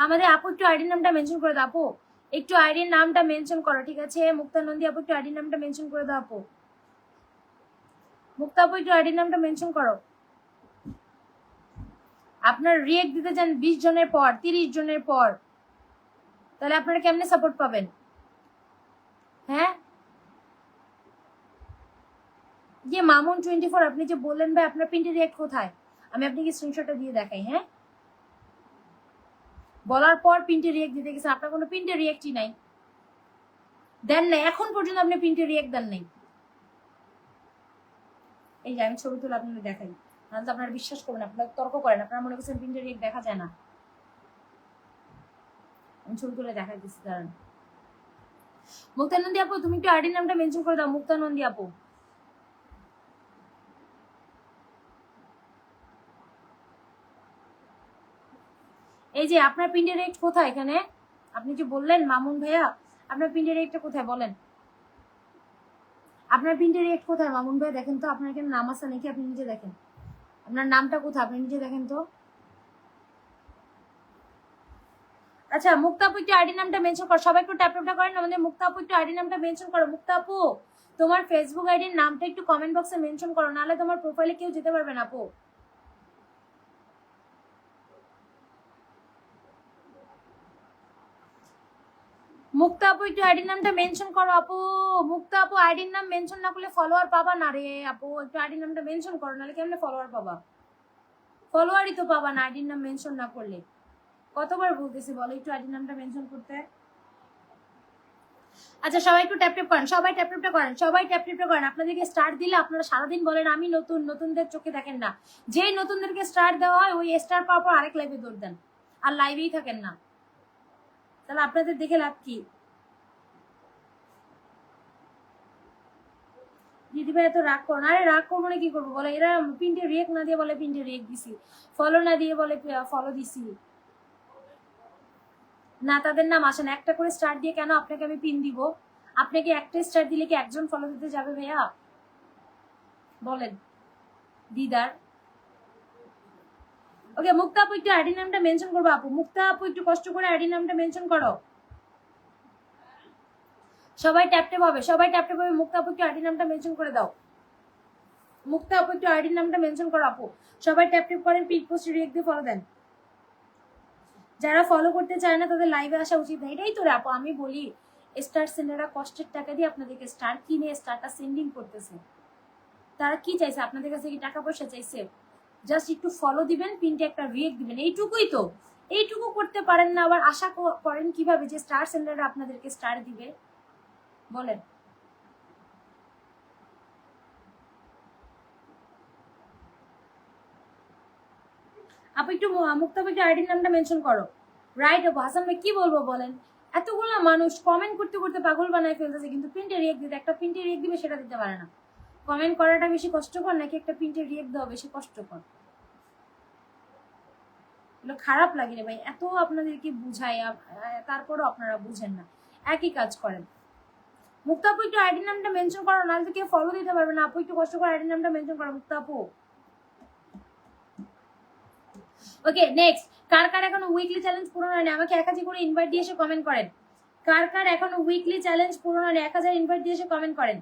আমাদের আপু একটু আইডির নামটা মেনশন করে দাও আপু, একটু আইডির নামটা মেনশন করো, ঠিক আছে? মুক্তা নন্দী আপু একটু আইডির নামটা মেনশন করে দাও আপু। মুক্তা আপু একটু আইডির নামটা মেনশন করো। আপনার রিয়েক্ট দিতে চান 20 জনের পর, 30 জনের পর, তাহলে আপনারা কেমনে সাপোর্ট পাবেন? হ্যাঁ, যে মামুন 24 আপনি যে বললেন ভাই আপনার প্রিন্টে রিয়েক্ট কোথায়, আমি আপনাকে স্ক্রিনশটটা দিয়ে দেখাই। হ্যাঁ, বলার পর প্রিন্টে রিয়েক্ট দিতে গেছে, আপনার কোনো প্রিন্টে রিয়েক্টই নাই, দেন নাই এখন পর্যন্ত, আপনি প্রিন্টে রিয়েক্ট দেন নাই। এই যে আমি ছবি তুলে আপনাদের দেখাই, তাহলে তো আপনারা বিশ্বাস করবেন, আপনারা তর্ক করেন, আপনারা মনে করছেন প্রিন্টে রিয়েক্ট দেখা যায় না। আমি ছবি তুলে দেখাই দিচ্ছি, দাঁড়ান। মুক্তানন্দী আপু তুমি একটু আইডির নামটা মেনশন করে দাও, মুক্তানন্দী আপু। এই যে আপনার প্রিন্টে রিয়েক্ট কোথায় এখানে, আপনি যে বললেন মামুন ভাইয়া, আপনার প্রিন্টে রিয়েক্টটা কোথায় বলেন? আপনার প্রিন্টে রিয়েক্ট কোথায় মামুন ভাই? দেখেন তো আপনার এখানে নাম আছে নাকি, আপনি নিজে দেখেন আপনার নামটা কোথায়, আপনি নিজে দেখেন তো। আচ্ছা মুক্তা আপু একটু আইডি নামটা মেনশন করো, সবাই একটু ট্যাপ ট্যাপটা করেন আমাদের। মুক্তা আপু একটু আইডি নামটা মেনশন করো। মুক্তা আপু তোমার ফেসবুক আইডির নামটা একটু কমেন্ট বক্সে মেনশন করো, নাহলে তোমার প্রোফাইলে কেউ যেতে পারবে না আপু। মুক্তা আপু একটু আইডির নামটা মেনশন করো আপু। মুক্তা আপু আইডির নাম মেনশন না করলে ফলোয়ার পাবা না রে আপু, একটু আইডির নামটা মেনশন করো, নাহলে কেমনে ফলোয়ার পাবা? ফলোয়ারই তো পাবা না আইডির নাম মেনশন না করলে। কতবার বলতেছি বলো একটু আইডির নামটা মেনশন করতে। আচ্ছা সবাই একটু ট্যাপ ট্যাপ করেন, সবাই ট্যাপ ট্যাপটা করেন, সবাই ট্যাপ ট্যাপটা করেন। আপনাদেরকে স্টার্ট দিলে আপনারা সারাদিন বলেন আমি নতুন, নতুনদের চোখে দেখেন না। যেই নতুনদেরকে স্টার্ট দেওয়া হয় ওই স্টার পাওয়ার পর আরেক লাইভে দৌড় দেন, আর লাইভেই থাকেন না, তাহলে আপনাদের দেখে লাভ কি? দিদি ভাই এত রাগ করো না। আরে রাগ করবো না, কি করবো বলো? এরা প্রিন্টে রিয়েক্ট না দিয়ে বলে প্রিন্টে রিয়েক্ট দিছি, ফলো না দিয়ে বলে ফলো দিছি। না তাদের নাম আসে না, একটা করে স্টার দিয়ে কেন আপনাকে আমি পিন দিব? আপনাকে একটা স্টার দিলে কি একজন ফলো দিতে যাবে ভাইয়া? বলেন দিদার। ওকে মুক্তা আপু একটু আইডি নামটা মেনশন করবো আপু। মুক্তা আপু একটু কষ্ট করে আইডি নামটা মেনশন করো, সবাই ট্যাপ ট্যাপ হবে, সবাই ট্যাপ ট্যাপ হবে। মুক্তা আপু একটু আইডি নামটা মেনশন করে দাও। মুক্তা আপু একটু আইডি নামটা মেনশন করো আপু, সবাই ট্যাপ ট্যাপ করেন, পিক পোস্ট রিয়েক্ট দিয়ে ফলো দেন। যারা ফলো করতে চায় না তাদের লাইভে আসা উচিত না, এটাই তো রে আপু আমি বলি। স্টার সেন্ডাররা কষ্টের টাকা দিয়ে আপনাদেরকে স্টার কিনে স্টারটা সেন্ডিং করতেছে, তারা কি চাইছে আপনাদের কাছে? কি টাকা পয়সা চাইছে? জাস্ট একটু ফলো দিবেন, পিনটা একটা রিয়েক্ট দিবেন, এইটুকুই তো। এইটুকু করতে পারেন না, আবার আশা করেন কিভাবে যে স্টার সেন্ডাররা আপনাদেরকে স্টার দিবে? বলেন। আপু একটু মুক্তা আপু একটু আইডির নামটা মেনশন করো। রাইট আপু। হাসান ভাই কি বলবো বলেন, এতগুলো মানুষ কমেন্ট করতে করতে পাগল বানায় ফেলতেছে, কিন্তু প্রিন্টে রিয়েক্ট দিতে, একটা প্রিন্টে রিয়েক্ট দিবে সেটা দিতে পারে না। কমেন্ট করাটা বেশি কষ্টকর নাকি একটা প্রিন্টে রিয়েক্ট দেওয়া বেশি কষ্টকর? এগুলো খারাপ লাগে রে ভাই, এত আপনাদেরকে বুঝাই তারপরও আপনারা বুঝেন না, একই কাজ করেন। মুক্তা আপু একটু আইডি নামটা মেনশন করো, নাহলে তো কেউ ফলো দিতে পারবে না। আপু একটু কষ্ট করে আইডি নামটা মেনশন করো মুক্তা আপু। ওকে নেক্সট, কার কার এখনো উইকলি চ্যালেঞ্জ পূরণ হয়নি আমাকে 1000 করে ইনভাইট দিয়ে এসে কমেন্ট করেন। কার কার এখনো উইকলি চ্যালেঞ্জ পূরণ হয়নি 1000 ইনভাইট দিয়ে এসে কমেন্ট করেন।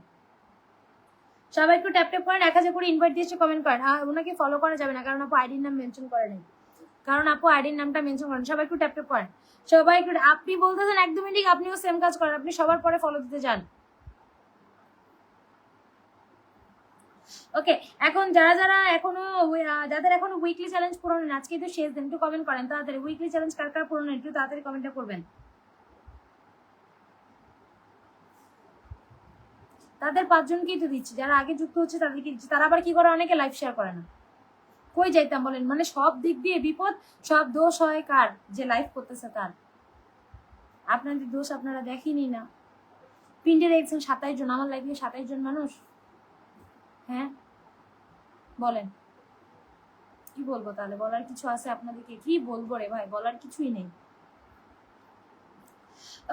সবাই একটু ট্যাপ ট্যাপ করেন, 1000 করে ইনভাইট দিয়ে এসে কমেন্ট করেন। ওনাকে ফলো করা যাবে না কারণ আপু আইডির নাম মেনশন করে নেই, কারণ আপু আইডির নামটা মেনশন করেন। সবাই একটু ট্যাপ ট্যাপ করেন, সবাই একটু। আপনি বলতেছেন একদমই ঠিক, আপনিও সেম কাজ করেন, আপনি সবার পরে ফলো দিতে যান। ওকে এখন যারা যারা এখনো যাদের এখনো উইকলি চ্যালেঞ্জ পূরণ হয়নি, আজকে তো শেষ দিন, একটু কমেন্ট করেন তাড়াতাড়ি। উইকলি চ্যালেঞ্জ কার কার পূরণ হয়নি একটু তাড়াতাড়ি কমেন্টটা করবেন। তাদের 5 জনকেই তো দিচ্ছি, যারা আগে যুক্ত হচ্ছে তাদেরকে দিচ্ছি। তারা আবার কি করে, অনেকে লাইভ শেয়ার করে না। কই যাইতাম বলেন, মানে সব দিক দিয়ে বিপদ, সব দোষ হয় কার? যে লাইভ করতেছে তার। আপনাদের দোষ আপনারা দেখেনি না। পিন্ডে দেখছেন 27 জন, আমার লাইভে 27 জন মানুষ। হ্যাঁ বলেন কি বলবো তাহলে? বলার কিছু আছে আপনাদেরকে? কি বলবো রে ভাই, বলার কিছুই নেই।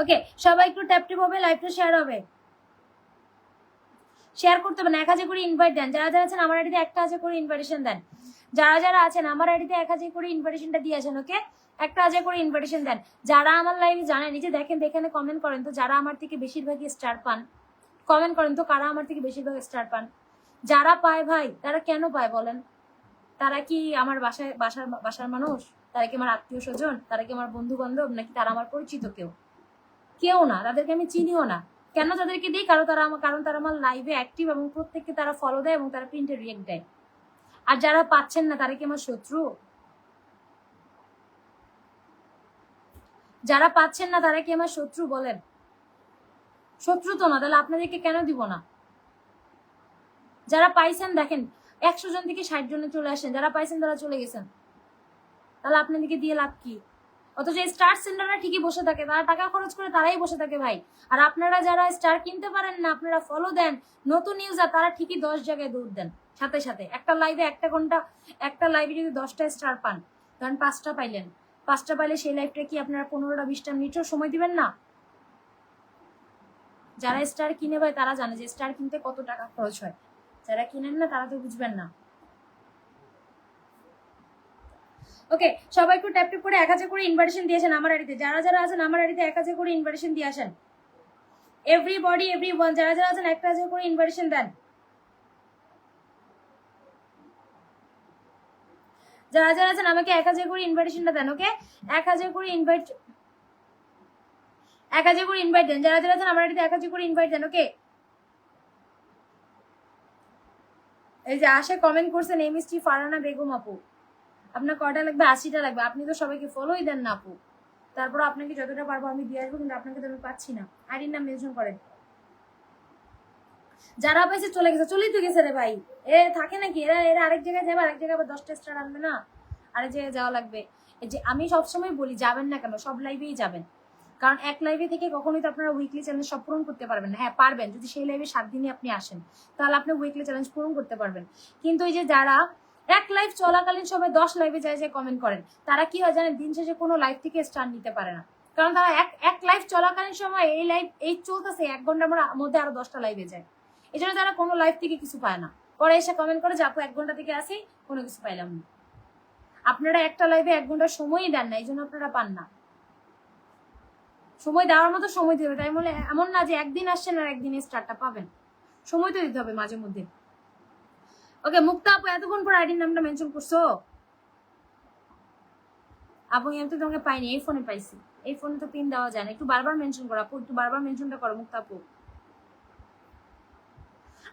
ওকে সবাই একটু ট্যাপ ট্যাপ হবে, লাইভটা শেয়ার হবে। শেয়ার করতে হবে না, 1000 করে ইনভাইট দেন। যারা যারা আছেন আমার আইডিতে 1000 করে ইনভাইটেশন দেন। যারা যারা আছেন আমার আইডিতে 1000 করে ইনভাইটেশনটা দিয়ে আসেন, ওকে? একটা 1000 করে ইনভাইটেশন দেন। যারা আমার লাইভে জানেন, এই যে দেখেন এখানে কমেন্ট করেন তো, যারা আমার থেকে বেশিরভাগই স্টার পান, কমেন্ট করেন তো কারা আমার থেকে বেশিরভাগ স্টার পান। যারা পায় ভাই, তারা কেন পায় বলেন? তারা কি আমার বাসার মানুষ? তারা কি আমার আত্মীয় স্বজন? তারা কি আমার বন্ধু বান্ধব? নাকি তারা আমার পরিচিত কেউ? কেউ না, তাদেরকে আমি চিনিও না। কেন তাদেরকে দিই? কারণ তারা আমার লাইভে অ্যাক্টিভ এবং প্রত্যেককে তারা ফলো দেয় এবং তারা প্রিন্টে রিয়েক্ট দেয়। আর যারা পাচ্ছেন না, তারা কি আমার শত্রু? যারা পাচ্ছেন না, তারা কি আমার শত্রু বলেন? শত্রু তো না, তাহলে আপনাদেরকে কেন দিব না? যারা পাইছেন দেখেন 100 জন থেকে 60 জনে চলে আসেন, যারা পাইছেন তারা চলে গেছেন, তাহলে আপনাদেরকে দিয়ে লাভ কি? অথচ স্টার সেন্টাররা ঠিকই বসে থাকে, তারা টাকা খরচ করে তারাই বসে থাকে ভাই। আর আপনারা যারা স্টার কিনতে পারেন না, আপনারা ফলো দেন, নতুন ইউজার, তারা ঠিকই 10 জায়গায় দৌড় দেন সাথে সাথে। একটা লাইভে 1 ঘন্টা, একটা লাইভে যদি 10টা স্টার পান, ধরেন 5টা পাইলেন, 5টা পাইলে সেই লাইভটা কি আপনারা 15টা 20টা মিনিটও সময় দিবেন না? যারা স্টার কিনে ভাই তারা জানে যে স্টার কিনতে কত টাকা খরচ হয়। যারা কিনেন না তারা তো বুঝবেন না। ওকে, সবাই একটু ট্যাপ ট্যাপ করে 1000 করে ইনভাইটেশন দিয়েছেন আমার আইডিতে। যারা যারা আছেন আমার আইডিতে 1000 করে ইনভাইটেশন দিয়ে আসেন। এভরিবডি, এভরিওয়ান, যারা যারা আছেন 1000 করে ইনভাইটেশন দেন। যারা যারা আছেন আমাকে 1000 করে ইনভাইটেশনটা দেন, ওকে? 1000 করে ইনভাইট, 1000 করে ইনভাইট দেন। যারা যারা আছেন আমার আইডিতে 1000 করে ইনভাইট দেন, ওকে? এই যে আশা কমেন্ট করছেন এমএসটি ফারহানা বেগম আপু, আপনার কয়টা লাগবে? 80টা লাগবে। আপনি তো সবাইকে ফলোই দেন না আপু, তারপর আপনাকে যতটা পারবো আমি দিয়ে আসবো, কিন্তু আপনাকে তো আমি পাচ্ছি না। আইডির নাম মেনশন করেন। যারা পাইছে চলে গেছে, চলেই তো গেছে রে ভাই। এ থাকে নাকি? এরা এরা আরেক জায়গায় যাবে, আরেক জায়গায় আবার 10টা স্টার আনবে না? আরেক জায়গায় যাওয়া লাগবে। এই যে আমি সবসময় বলি যাবেন না কেন, সব লাইভেই যাবেন। কারণ এক লাইভে থেকে কখনোই তো আপনারা উইকলি চ্যালেঞ্জ সব পূরণ করতে পারবেন না। হ্যাঁ পারবেন, যদি সেই লাইভে 7 দিনে আপনি আসেন, তাহলে আপনি উইকলি চ্যালেঞ্জ পূরণ করতে পারবেন। কিন্তু এই যে যারা এক লাইভ চলাকালীন সময় 10 লাইভে যায় কমেন্ট করেন, তারা কি হয় জানেন? দিন শেষে কোনো লাইভ থেকে স্টার নিতে পারে না। কারণ তারা এক লাইভ চলাকালীন সময় এই লাইভ এই চলতেছে 1 ঘন্টার মধ্যে আরো 10টা লাইভে যায়। এই জন্য তারা কোনো লাইভ থেকে কিছু পায় না। পরে এসে কমেন্ট করে যে আপু 1 ঘন্টা থেকে আসি, কোনো কিছু পাইলাম না। আপনারা একটা লাইভে 1 ঘন্টা সময়ই দেন না, এই জন্য আপনারা পান না। সময় দেওয়ার মতো সময় দিতে হবে, তাই বলে এমন না যে একদিন আসছেন আর একদিনে স্টারটা পাবেন। সময় তো দিতে হবে মাঝে মধ্যে। ওকে, মুক্তা আপু এতক্ষণ পর আইডির নামটা মেনশন করছো? আপু আমি তো তোমাকে পাইনি, এই ফোনে পাইছি। এই ফোনে তো পিন দেওয়া যায় না, একটু বারবার মেনশন করো আপু, একটু বারবার মেনশনটা করো মুক্তা আপু।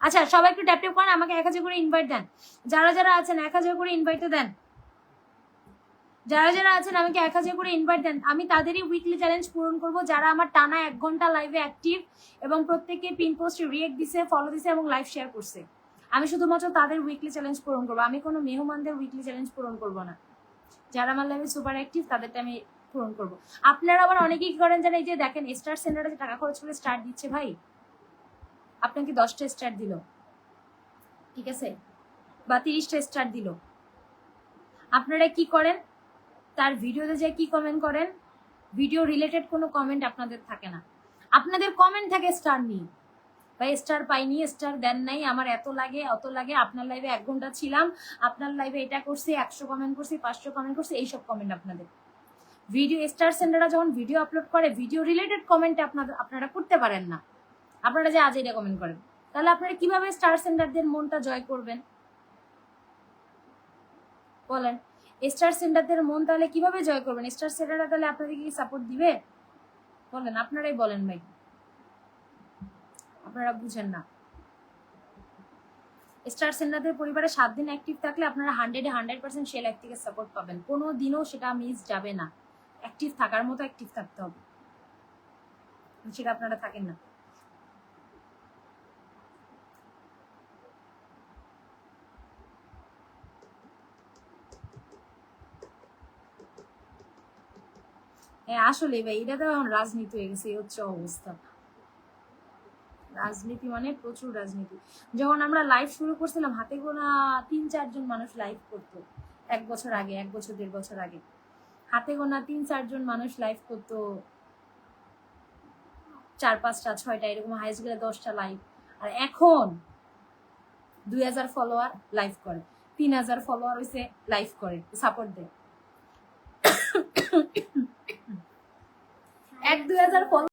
আচ্ছা সবাই একটু ট্যাপ ট্যাপ করেন, আমাকে 1000 করে ইনভাইট দেন। যারা যারা আছেন 1000 করে ইনভাইটও দেন। যারা যারা আছেন আমাকে 1000 করে ইনভাইট দেন। আমি তাদেরই উইকলি চ্যালেঞ্জ পূরণ করব যারা আমার টানা 1 ঘন্টা লাইভে অ্যাক্টিভ এবং প্রত্যেকে পিন পোস্টে রিয়েক্ট দিছে, ফলো দিছে এবং লাইভ শেয়ার করছে। আমি শুধুমাত্র তাদের উইকলি চ্যালেঞ্জ পূরণ করবো, আমি কোনো মেহমানদের উইকলি চ্যালেঞ্জ পূরণ করব না। যারা আমার লাইভে সুপার অ্যাক্টিভ তাদেরটা আমি পূরণ করব। আপনারা আবার অনেকেই কি করেন জানেন? এই যে দেখেন স্টার সেন্টারে যে টাকা খরচ করে স্টার দিচ্ছে ভাই, আপনাকে 10টা স্টার দিল, ঠিক আছে, বা 30টা স্টার দিল, আপনারা কি করেন? তার ভিডিওতে যে কি কমেন্ট করেন? ভিডিও রিলেটেড কোনো কমেন্ট আপনাদের থাকে না, আপনাদের কমেন্ট থাকে স্টার নিয়ে। ভাই স্টার পাইনি, স্টার দেন নাই, আমার এত লাগে অত লাগে, আপনার লাইভে 1 ঘন্টা ছিলাম, আপনার লাইভে এটা করছি, 100 কমেন্ট করছি, 500 কমেন্ট করছি, এইসব কমেন্ট আপনাদের। ভিডিও স্টার সেন্টাররা যখন ভিডিও আপলোড করে, ভিডিও রিলেটেড কমেন্ট আপনারা করতে পারেন না। আপনারা যে আজ এটা কমেন্ট করেন, তাহলে আপনারা কিভাবে স্টার সেন্টারদের মনটা জয় করবেন বলেন? স্টার সেন্টারদের মন তাহলে কিভাবে জয় করবেন? স্টার সেন্টাররা তাহলে আপনাদেরকে কি সাপোর্ট দিবে বলেন? আপনারাই বলেন ভাই, আপনারা বুঝেন না। স্টার সেন্টারদের পরিবারে 7 দিন অ্যাক্টিভ থাকলে আপনারা 100% সে লাইফ থেকে সাপোর্ট পাবেন, কোনো দিনও সেটা মিস যাবে না। অ্যাক্টিভ থাকার মতো অ্যাক্টিভ থাকতে হবে, সেটা আপনারা থাকেন না। হ্যাঁ আসলে ভাই এটা তো এখন রাজনীতি হয়ে গেছে, এই হচ্ছে অবস্থা। রাজনীতি মানে প্রচুর রাজনীতি। যখন আমরা লাইভ শুরু করছিলাম হাতে গোনা 3-4 জন মানুষ লাইভ করতো, 1 বছর আগে, 1 বছর 1.5 বছর আগে হাতে গোনা 3-4 জন মানুষ লাইভ করতো, 4-5টা 6টা এরকম, হাইস্ট গেলে 10টা লাইভ। আর এখন 2000 ফলোয়ার লাইভ করে, 3000 ফলোয়ার হয়েছে, লাইভ করে সাপোর্ট দেয়। 1-2000 ফলো